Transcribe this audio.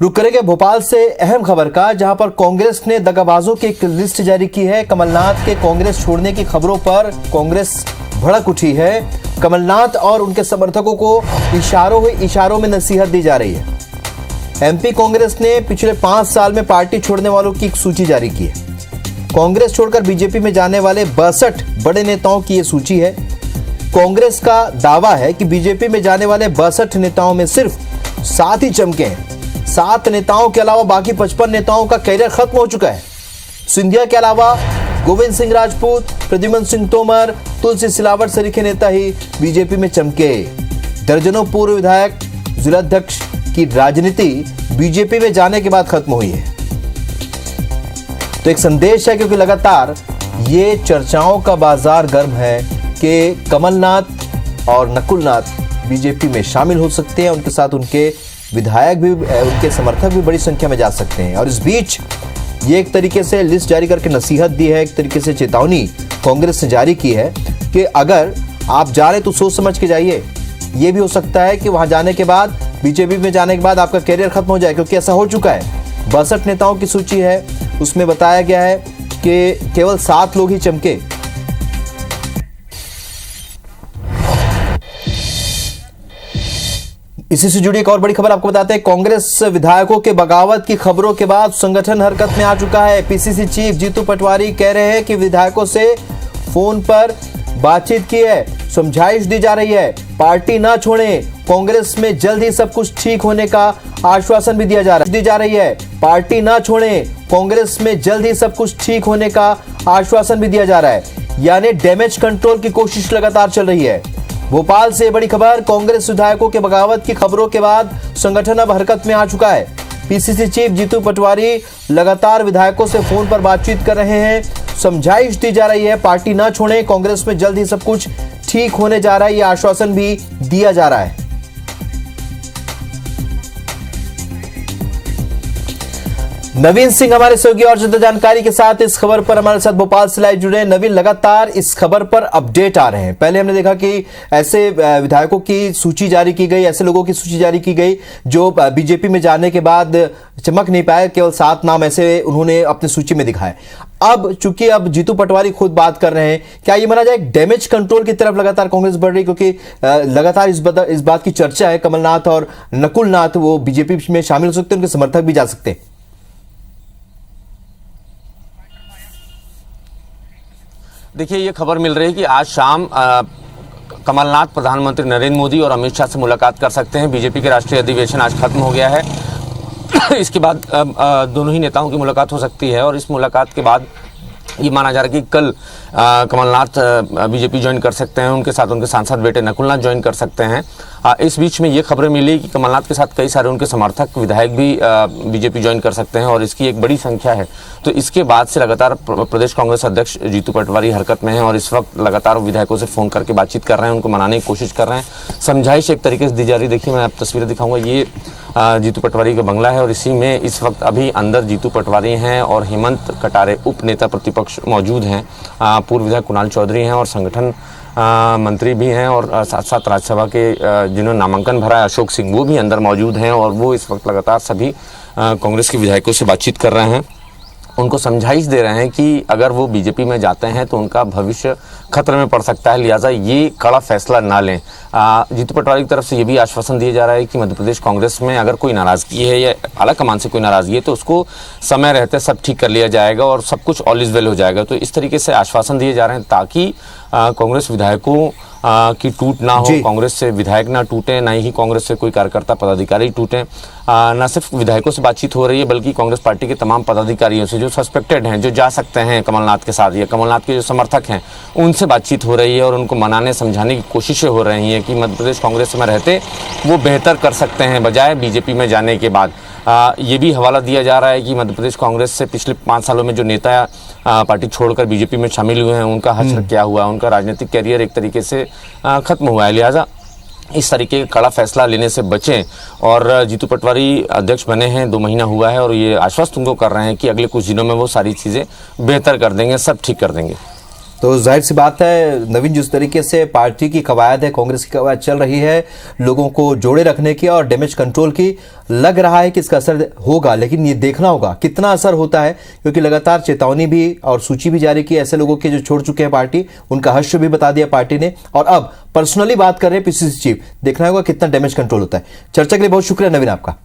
रुक करेंगे भोपाल से अहम खबर का, जहां पर कांग्रेस ने दगाबाजों की एक लिस्ट जारी की है। कमलनाथ के कांग्रेस छोड़ने की खबरों पर कांग्रेस भड़क उठी है। कमलनाथ और उनके समर्थकों को इशारों में नसीहत दी जा रही है। एमपी कांग्रेस ने पिछले 5 साल में पार्टी छोड़ने वालों की एक सूची जारी की है। कांग्रेस छोड़कर बीजेपी में जाने वाले 62 बड़े नेताओं की यह सूची है। कांग्रेस का दावा है कि बीजेपी में जाने वाले 62 नेताओं में सिर्फ 7 ही चमके हैं। 7 नेताओं के अलावा बाकी 55 नेताओं का कैरियर खत्म हो चुका है। सिंधिया के अलावा गोविंद सिंह राजपूत, प्रद्युम्न सिंह तोमर, तुलसी सिलावट सरीखे नेता ही बीजेपी में चमके। दर्जनों पूर्व विधायक, जिलाध्यक्ष की राजनीति बीजेपी में जाने के बाद खत्म हुई है। तो एक संदेश है, क्योंकि लगातार ये चर्चाओं का बाजार गर्म है कि कमलनाथ और नकुलनाथ बीजेपी में शामिल हो सकते हैं। उनके साथ उनके विधायक भी, उनके समर्थक भी बड़ी संख्या में जा सकते हैं। और इस बीच ये एक तरीके से लिस्ट जारी करके नसीहत दी है, एक तरीके से चेतावनी कांग्रेस ने जारी की है कि अगर आप जा रहे तो सोच समझ के जाइए। ये भी हो सकता है कि वहां जाने के बाद, बीजेपी में जाने के बाद आपका कैरियर खत्म हो जाए, क्योंकि ऐसा हो चुका है। 62 नेताओं की सूची है, उसमें बताया गया है कि केवल 7 लोग ही चमके। इसी से जुड़ी एक और बड़ी खबर आपको बताते हैं। कांग्रेस विधायकों के बगावत की खबरों के बाद संगठन हरकत में आ चुका है। पीसीसी चीफ जीतू पटवारी कह रहे हैं कि विधायकों से फोन पर बातचीत की है, समझाइश दी जा रही है, पार्टी ना छोड़ें, कांग्रेस में जल्द ही सब कुछ ठीक होने का आश्वासन भी दिया जा रही है। पार्टी ना छोड़ें, कांग्रेस में जल्द ही सब कुछ ठीक होने का आश्वासन भी दिया जा रहा है। यानी डैमेज कंट्रोल की कोशिश लगातार चल रही है। भोपाल से बड़ी खबर, कांग्रेस विधायकों के बगावत की खबरों के बाद संगठन अब हरकत में आ चुका है। पीसीसी चीफ जीतू पटवारी लगातार विधायकों से फोन पर बातचीत कर रहे हैं, समझाइश दी जा रही है, पार्टी ना छोड़ें, कांग्रेस में जल्द ही सब कुछ ठीक होने जा रहा है, यह आश्वासन भी दिया जा रहा है। नवीन सिंह हमारे सहयोगी और ज्यादा जानकारी के साथ इस खबर पर हमारे साथ भोपाल से लाइव जुड़े। नवीन, लगातार इस खबर पर अपडेट आ रहे हैं। पहले हमने देखा कि ऐसे विधायकों की सूची जारी की गई, ऐसे लोगों की सूची जारी की गई जो बीजेपी में जाने के बाद चमक नहीं पाए, केवल 7 नाम ऐसे उन्होंने अपनी सूची में दिखाए। अब चूंकि अब जीतू पटवारी खुद बात कर रहे हैं, क्या ये माना जाए डैमेज कंट्रोल की तरफ लगातार कांग्रेस बढ़ रही, क्योंकि लगातार इस बात की चर्चा है कमलनाथ और नकुलनाथ वो बीजेपी में शामिल हो सकते हैं, उनके समर्थक भी जा सकते हैं। देखिए, ये खबर मिल रही है कि आज शाम कमलनाथ प्रधानमंत्री नरेंद्र मोदी और अमित शाह से मुलाकात कर सकते हैं। बीजेपी के राष्ट्रीय अधिवेशन आज खत्म हो गया है। इसके बाद दोनों ही नेताओं की मुलाकात हो सकती है और इस मुलाकात के बाद ये माना जा रहा है कि कल कमलनाथ बीजेपी ज्वाइन कर सकते हैं, उनके साथ उनके सांसद बेटे नकुलनाथ ज्वाइन कर सकते हैं। इस बीच में ये खबरें मिली कि कमलनाथ के साथ कई सारे उनके समर्थक विधायक भी बीजेपी ज्वाइन कर सकते हैं और इसकी एक बड़ी संख्या है। तो इसके बाद से लगातार प्रदेश कांग्रेस अध्यक्ष जीतू पटवारी हरकत में हैं और इस वक्त लगातार विधायकों से फोन करके बातचीत कर रहे हैं, उनको मनाने की कोशिश कर रहे हैं, समझाइश एक तरीके से दी जा रही। देखिए, मैं आप तस्वीरें दिखाऊंगा, ये जीतू पटवारी का बंगला है और इसी में इस वक्त अभी अंदर जीतू पटवारी हैं और हेमंत कटारे उप नेता प्रतिपक्ष मौजूद हैं, पूर्व विधायक कुणाल चौधरी हैं और संगठन मंत्री भी हैं और साथ साथ राज्यसभा के जिन्होंने नामांकन भरा है अशोक सिंह, वो भी अंदर मौजूद हैं और वो इस वक्त लगातार सभी कांग्रेस के विधायकों से बातचीत कर रहे हैं, उनको समझाइश दे रहे हैं कि अगर वो बीजेपी में जाते हैं तो उनका भविष्य खतरे में पड़ सकता है, लिहाजा ये कड़ा फैसला ना लें। जीतू पटवारी की तरफ से ये भी आश्वासन दिया जा रहा है कि मध्य प्रदेश कांग्रेस में अगर कोई नाराजगी है या आला कमान से कोई नाराजगी है तो उसको समय रहते सब ठीक कर लिया जाएगा और सब कुछ ऑल इज वेल हो जाएगा। तो इस तरीके से आश्वासन दिए जा रहे हैं ताकि कांग्रेस विधायकों की टूट ना हो, कांग्रेस से विधायक ना टूटे, ना ही कांग्रेस से कोई कार्यकर्ता पदाधिकारी टूटे। न सिर्फ विधायकों से बातचीत हो रही है बल्कि कांग्रेस पार्टी के तमाम पदाधिकारियों से जो सस्पेक्टेड हैं, जो जा सकते हैं कमलनाथ के साथ या कमलनाथ के जो समर्थक हैं, उनसे बातचीत हो रही है और उनको मनाने समझाने की कोशिशें हो रही हैं कि मध्य प्रदेश कांग्रेस में रहते वो बेहतर कर सकते हैं बजाय बीजेपी में जाने के बाद। ये भी हवाला दिया जा रहा है कि मध्य प्रदेश कांग्रेस से पिछले 5 सालों में जो नेता पार्टी छोड़कर बीजेपी में शामिल हुए हैं उनका हश्र क्या हुआ, उनका राजनीतिक कैरियर एक तरीके से खत्म हुआ है, लिहाजा इस तरीके का कड़ा फैसला लेने से बचें। और जीतू पटवारी अध्यक्ष बने हैं, 2 महीना हुआ है और ये आश्वस्त उनको कर रहे हैं कि अगले कुछ दिनों में वो सारी चीज़ें बेहतर कर देंगे, सब ठीक कर देंगे। तो जाहिर सी बात है नवीन, जिस तरीके से पार्टी की कवायद है, कांग्रेस की कवायद चल रही है लोगों को जोड़े रखने की और डैमेज कंट्रोल की, लग रहा है कि इसका असर होगा। लेकिन ये देखना होगा कितना असर होता है, क्योंकि लगातार चेतावनी भी और सूची भी जारी की ऐसे लोगों के जो छोड़ चुके हैं पार्टी, उनका हश्र भी बता दिया पार्टी ने, और अब पर्सनली बात कर रहे हैं पीसीसी चीफ। देखना होगा कितना डैमेज कंट्रोल होता है। चर्चा के लिए बहुत शुक्रिया नवीन आपका।